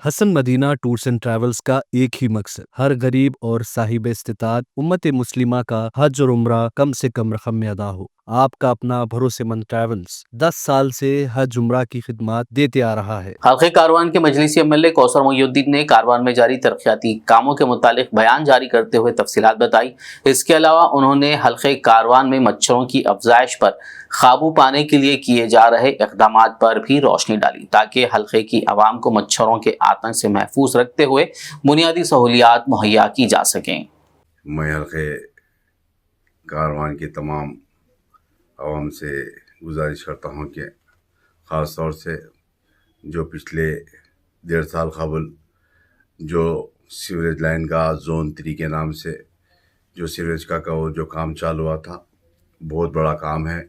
Hasan Madina tours and travels का एक ही मकसद हर गरीब और साहिब इस्तिताअत उम्मत मुस्लिमा का हज और उम्रा कम से कम रकम में अदा हो। आपका अपना भरोसेमंद ट्रैवल्स 10 साल से हज उम्रा की खिदमत देते आ रहा है। हल्के कारवान के मजलिसी एमएलए कौसर मोहिउद्दीन ने कारवान में जारी तरक्याती कामों के मुतालिक बयान जारी करते हुए तफसीलात बताई। इसके अलावा उन्होंने हल्के कारवान में मच्छरों की अफजाइश पर काबू पाने के लिए किए जा रहे इक़दामात पर भी रोशनी डाली ताकि हल्के की आवाम को मच्छरों के आतंक से महफूज रखते हुए बुनियादी सहूलियात मुहैया की जा सकें। मैं हल्के कारवान की तमाम आवाम से गुजारिश करता हूँ कि ख़ास तौर से जो पिछले 1.5 साल कबल जो सीवरेज लाइन का जोन 3 के नाम से जो सीवरेज का वो जो काम चालू हुआ था, बहुत बड़ा काम है।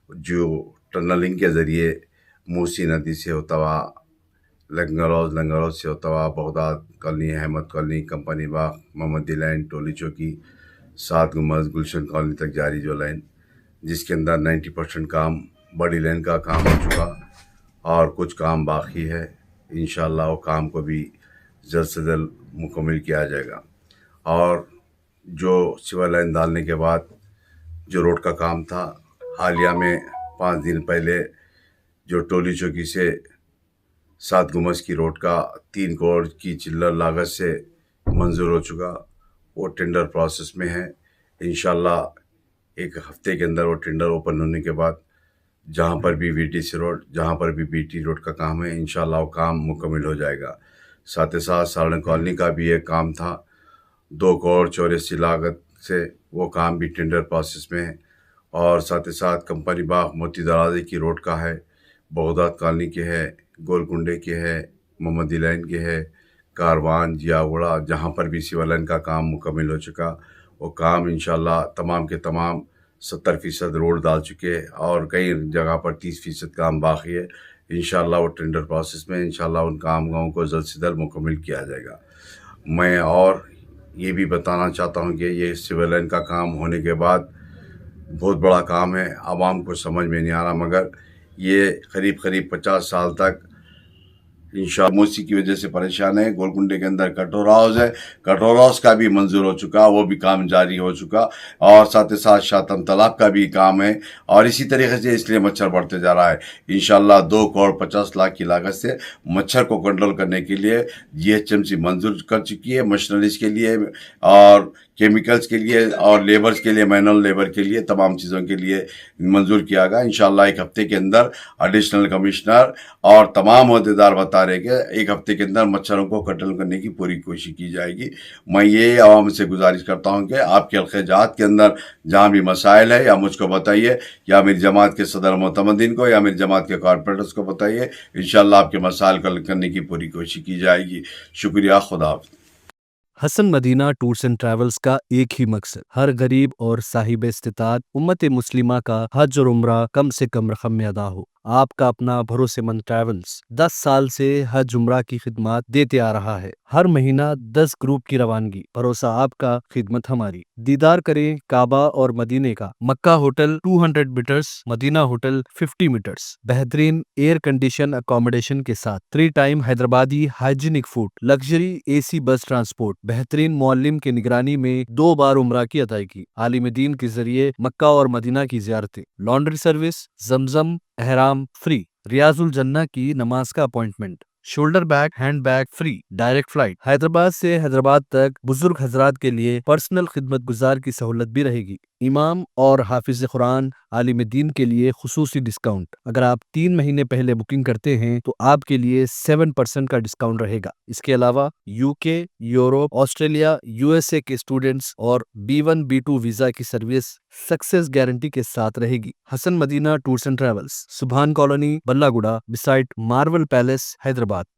जो टनलिंग के ज़रिए मूसी नदी से होता हुआ लंगर से होता हुआ Baghdad colony, Ahmed colony, company Bagh, Mohammadi line, Toli Chowki, 7 गुंबद, गुलशन कॉलोनी तक जारी जो लाइन, जिसके अंदर 90% काम बड़ी लाइन का काम हो चुका और कुछ काम बाकी है। इंशाअल्लाह वो काम को भी जल्द से जल्द मुकम्मल किया जाएगा। और जो सिवर लाइन डालने के बाद जो रोड का काम था, हालिया में 5 दिन पहले जो टोली चौकी से 7 गुंबद की रोड का 3 करोड़ की चिल्लर लागत से मंजूर हो चुका, वो टेंडर प्रोसेस में है। इंशाअल्लाह 1 हफ्ते के अंदर वो टेंडर ओपन होने के बाद जहाँ पर भी वीटीसी रोड, जहाँ पर भी बीटी रोड का काम है, इंशाअल्लाह वो काम मुकम्मल हो जाएगा। साथ ही साथ सारण कॉलोनी का भी एक काम था, 2 करोड़ 84 लागत से, वो काम भी टेंडर प्रोसेस में है। और साथ ही साथ कंपनी बाग मोती दरवाजे की रोड का है, बगदाद कॉलोनी के है, गोलकुंडे के है, मोहम्मदी लाइन के है, कारवान, जियागुड़ा, जहाँ पर भी सिवर लाइन का काम मुकम्मल हो चुका, वो काम इंशाअल्लाह तमाम के तमाम 70% रोड डाल चुके हैं और कई जगह पर 30% काम बाकी है। इंशाअल्लाह वो टेंडर प्रोसेस में, इंशाअल्लाह उन कामों को जल्द से जल्द मुकम्मल किया जाएगा। मैं और ये भी बताना चाहता हूँ कि ये सिविल लाइन का काम होने के बाद बहुत बड़ा काम है, आवाम को समझ में नहीं आ रहा, मगर ये करीब 50 साल तक इंशाअल्लाह मूसी की वजह से परेशान है। गोलकुंडे के अंदर कटोर हाउस है, कटोर हाउस का भी मंजूर हो चुका, वो भी काम जारी हो चुका। और साथ ही साथ शातम तालाब का भी काम है। और इसी तरीके से इसलिए मच्छर बढ़ते जा रहा है। इंशाअल्लाह 2 करोड़ 50 लाख की लागत से मच्छर को कंट्रोल करने के लिए जीएचएमसी मंजूर कर चुकी है, मशीनरीज के लिए और केमिकल्स के लिए और लेबर्स के लिए, मैनुअल लेबर के लिए, तमाम चीज़ों के लिए मंजूर किया गया। इंशाअल्लाह 1 हफ्ते के अंदर एडिशनल कमिश्नर और तमाम अहदेदार बता रहे कि 1 हफ्ते के अंदर मच्छरों को कंट्रोल करने की पूरी कोशिश की जाएगी। मैं ये आवाम से गुजारिश करता हूँ कि आपके हल्क़े-जात के अंदर जहाँ भी मसाइल है या मुझको बताइए, या मेरी जमात के सदर मोतमदीन को या मेरी जमात के कॉर्पोरेटर्स को बताइए। इंशाअल्लाह आपके मसाइल को हल करने की पूरी कोशिश की जाएगी। शुक्रिया, खुदा हाफ़िज़। Hasan Madina tours and travels का एक ही मकसद हर गरीब और साहिब इस्तिताअत उम्मत मुस्लिमा का हज और उम्रा कम से कम रकम में अदा हो। आपका अपना भरोसेमंद ट्रैवल्स 10 साल से हज उम्रा की खिदमत देते आ रहा है। हर महीना 10 ग्रुप की रवानगी, भरोसा आपका, खिदमत हमारी। दीदार करें काबा और मदीने का। Makkah hotel 200 meters, Madina hotel 50 meters, बेहतरीन एयर कंडीशन अकोमोडेशन के साथ 3 time Hyderabadi hygienic food, luxury AC bus transport, बेहतरीन मौल्लिम के निगरानी में 2 बार उम्रा की अदायगी, आलिम दीन के जरिए मक्का और मदीना की ज़ियारतें, लॉन्ड्री सर्विस, जमजम एहराम फ्री, रियाजुल जन्ना की नमाज का appointment, shoulder bag hand bag free, direct flight, Hyderabad से हैदराबाद तक बुजुर्ग हजरात के लिए पर्सनल खिदमत गुजार की सहूलत भी रहेगी। इमाम और हाफिज कुरान आलिम दीन के लिए खुसूसी डिस्काउंट। अगर आप 3 महीने पहले बुकिंग करते हैं तो आपके लिए 7% का डिस्काउंट रहेगा। इसके अलावा यूके, यूरोप, ऑस्ट्रेलिया, यूएसए के स्टूडेंट्स और B1 B2 वीजा की सर्विस सक्सेस गारंटी के साथ रहेगी। Hasan Madina tours and travels, Subhan colony, Ballaguda, beside Marvel Palace, Hyderabad.